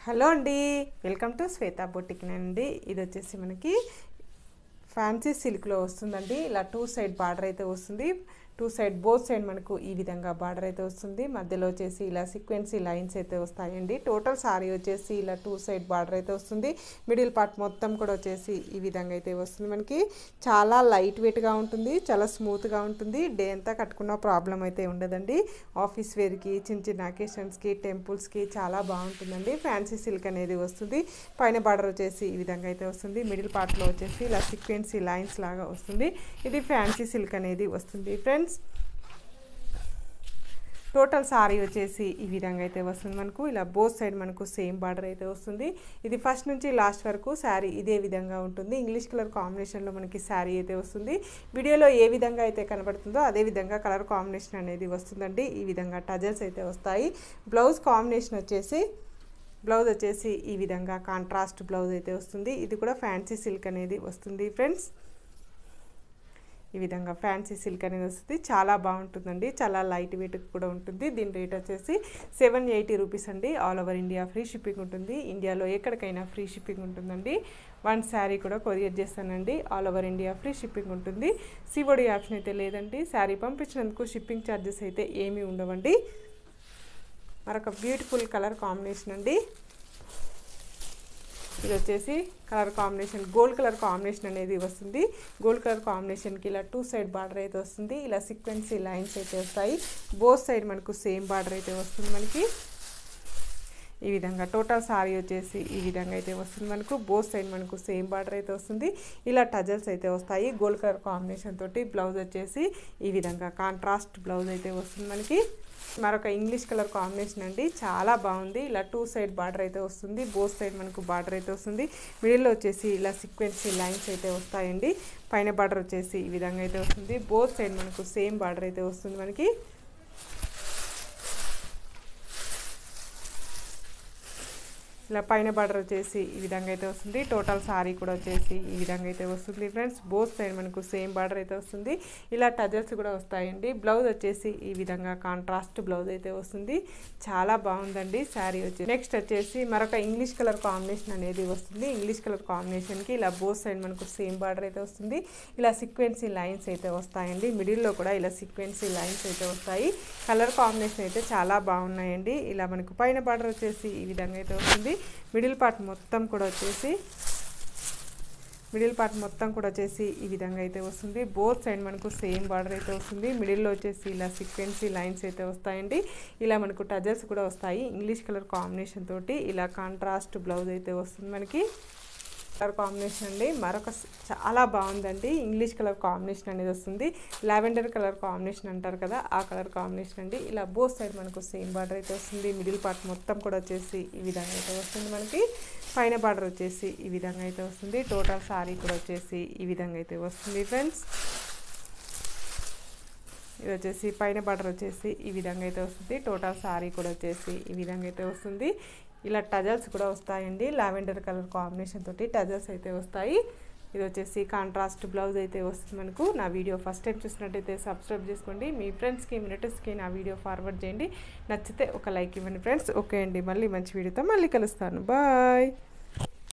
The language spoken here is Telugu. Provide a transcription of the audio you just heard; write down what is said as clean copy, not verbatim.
హలో అండి, వెల్కమ్ టు శ్వేత బొటిక్ అండి. ఇది వచ్చేసి మనకి ఫ్యాన్సీ సిల్క్లో వస్తుందండి. ఇలా టూ సైడ్ బార్డర్ అయితే వస్తుంది. టూ సైడ్ బోత్ సైడ్ మనకు ఈ విధంగా బార్డర్ అయితే వస్తుంది. మధ్యలో వచ్చేసి ఇలా సీక్వెన్సీ లైన్స్ అయితే వస్తాయండి. టోటల్ సారీ వచ్చేసి ఇలా టూ సైడ్ బార్డర్ అయితే వస్తుంది. మిడిల్ పార్ట్ మొత్తం కూడా వచ్చేసి ఈ విధంగా అయితే వస్తుంది. మనకి చాలా లైట్ వెయిట్గా ఉంటుంది, చాలా స్మూత్గా ఉంటుంది. డే అంతా కట్టుకున్న ప్రాబ్లం అయితే ఉండదండి. ఆఫీస్ వేర్కి, చిన్న చిన్న అకేషన్స్కి, టెంపుల్స్కి చాలా బాగుంటుందండి. ఫ్యాన్సీ సిల్క్ అనేది వస్తుంది. పైన బార్డర్ వచ్చేసి ఈ విధంగా అయితే వస్తుంది. మిడిల్ పార్ట్లో వచ్చేసి ఇలా సీక్వెన్సీ లైన్స్ లాగా వస్తుంది. ఇది ఫ్యాన్సీ సిల్క్ అనేది వస్తుంది ఫ్రెండ్స్. టోటల్ సారీ వచ్చేసి ఈ విధంగా అయితే వస్తుంది. మనకు ఇలా బోత్ సైడ్ మనకు సేమ్ బార్డర్ అయితే వస్తుంది. ఇది ఫస్ట్ నుంచి లాస్ట్ వరకు శారీ ఇదే విధంగా ఉంటుంది. ఇంగ్లీష్ కలర్ కాంబినేషన్లో మనకి శారీ అయితే వస్తుంది. వీడియోలో ఏ విధంగా అయితే కనబడుతుందో అదే విధంగా కలర్ కాంబినేషన్ అనేది వస్తుందండి. ఈ విధంగా టజల్స్ అయితే వస్తాయి. బ్లౌజ్ కాంబినేషన్ వచ్చేసి ఈ విధంగా కాంట్రాస్ట్ బ్లౌజ్ అయితే వస్తుంది. ఇది కూడా ఫ్యాన్సీ సిల్క్ అనేది వస్తుంది ఫ్రెండ్స్. ఈ విధంగా ఫ్యాన్సీ సిల్క్ అనేది వస్తుంది. చాలా బాగుంటుందండి, చాలా లైట్ వెయిట్ కూడా ఉంటుంది. దీని రేట్ వచ్చేసి 780 రూపీస్ అండి. All over India free shipping ఉంటుంది. ఇండియాలో ఎక్కడికైనా ఫ్రీ షిప్పింగ్ ఉంటుందండి. వన్ శారీ కూడా కొరియర్ చేస్తానండి. All over India free shipping ఉంటుంది. సిఓడి ఆప్షన్ అయితే లేదండి. శారీ పంపించినందుకు షిప్పింగ్ ఛార్జెస్ అయితే ఏమీ ఉండవండి. మరొక బ్యూటిఫుల్ కలర్ కాంబినేషన్ అండి. ఇది వచ్చేసి colour combination gold colour combination అనేది వస్తుంది. గోల్డ్ కలర్ కాంబినేషన్కి ఇలా టూ సైడ్ బార్డర్ అయితే వస్తుంది. ఇలా సీక్వెన్సీ లైన్స్ అయితే వస్తాయి. బోత్ సైడ్ మనకు సేమ్ బార్డర్ అయితే వస్తుంది. మనకి ఈ విధంగా టోటల్ సారీ వచ్చేసి ఈ విధంగా అయితే వస్తుంది. మనకు బోత్ సైడ్ మనకు సేమ్ బార్డర్ అయితే వస్తుంది. ఇలా టజల్స్ అయితే వస్తాయి. గోల్డ్ కలర్ కాంబినేషన్ తోటి బ్లౌజ్ వచ్చేసి ఈ విధంగా కాంట్రాస్ట్ బ్లౌజ్ అయితే వస్తుంది. మనకి మరొక ఇంగ్లీష్ కలర్ కాంబినేషన్ అండి. చాలా బాగుంది. ఇలా టూ సైడ్ బార్డర్ అయితే వస్తుంది. బోత్ సైడ్ మనకు బార్డర్ అయితే వస్తుంది. మిడిల్లో వచ్చేసి ఇలా సీక్వెన్సీ లైన్స్ అయితే వస్తాయండి. పైన బార్డర్ వచ్చేసి ఈ విధంగా అయితే వస్తుంది. బోత్ సైడ్ మనకు సేమ్ బార్డర్ అయితే వస్తుంది. మనకి ఇలా పైన బార్డర్ వచ్చేసి ఈ విధంగా అయితే వస్తుంది. టోటల్ సారీ కూడా వచ్చేసి ఈ విధంగా అయితే వస్తుంది ఫ్రెండ్స్. బోత్ సైడ్ మనకు సేమ్ బార్డర్ అయితే వస్తుంది. ఇలా టజల్స్ కూడా వస్తాయండి. బ్లౌజ్ వచ్చేసి ఈ విధంగా కాంట్రాస్ట్ బ్లౌజ్ అయితే వస్తుంది. చాలా బాగుందండి శారీ వచ్చి. నెక్స్ట్ వచ్చేసి మరొక ఇంగ్లీష్ కలర్ కాంబినేషన్ అనేది వస్తుంది. ఇంగ్లీష్ కలర్ కాంబినేషన్కి ఇలా బోత్ సైడ్ మనకు సేమ్ బార్డర్ అయితే వస్తుంది. ఇలా సీక్వెన్సీ లైన్స్ అయితే వస్తాయండి. మిడిల్లో కూడా ఇలా సీక్వెన్సీ లైన్స్ అయితే వస్తాయి. కలర్ కాంబినేషన్ అయితే చాలా బాగున్నాయండి. ఇలా మనకు పైన బార్డర్ వచ్చేసి ఈ విధంగా అయితే వస్తుంది. మిడిల్ పార్ట్ మొత్తం కూడా వచ్చేసి ఈ విధంగా అయితే వస్తుంది. బోత్ సైడ్ మనకు సేమ్ బార్డర్ అయితే వస్తుంది. మిడిల్లో వచ్చేసి ఇలా సీక్వెన్సీ లైన్స్ అయితే వస్తాయండి. ఇలా మనకు టజల్స్ కూడా వస్తాయి. ఇంగ్లీష్ కలర్ కాంబినేషన్ తోటి ఇలా కాంట్రాస్ట్ బ్లౌజ్ అయితే వస్తుంది. మనకి కలర్ కాంబినేషన్ అండి. మరొక చాలా బాగుందండి. ఇంగ్లీష్ కలర్ కాంబినేషన్ అనేది వస్తుంది. లావెండర్ కలర్ కాంబినేషన్ అంటారు కదా, ఆ కలర్ కాంబినేషన్ అండి. ఇలా బోత్ సైడ్ మనకు సేమ్ బార్డర్ అయితే వస్తుంది. మిడిల్ పార్ట్ మొత్తం కూడా వచ్చేసి ఈ విధంగా అయితే వస్తుంది. మనకి పైన బార్డర్ వచ్చేసి ఈ విధంగా అయితే వస్తుంది. టోటల్ సారీ కూడా వచ్చేసి ఈ విధంగా అయితే వస్తుంది ఫ్రెండ్స్. ఇది వచ్చేసి పైన బార్డర్ వచ్చేసి ఈ విధంగా అయితే వస్తుంది. టోటల్ సారీ కూడా వచ్చేసి ఈ విధంగా అయితే వస్తుంది. ఇలా టజల్స్ కూడా వస్తాయండి. లావెండర్ కలర్ కాంబినేషన్ తోటి టజల్స్ అయితే వస్తాయి. ఇది వచ్చేసి కాంట్రాస్ట్ బ్లౌజ్ అయితే వస్తుంది మనకు. నా వీడియో ఫస్ట్ టైం చూసినట్టయితే సబ్స్క్రైబ్ చేసుకోండి. మీ ఫ్రెండ్స్కి, రిలేటివ్స్కి నా వీడియో ఫార్వర్డ్ చేయండి. నచ్చితే ఒక లైక్ ఇవ్వండి ఫ్రెండ్స్. ఓకే అండి, మళ్ళీ మంచి వీడియోతో మళ్ళీ కలుస్తాను. బాయ్.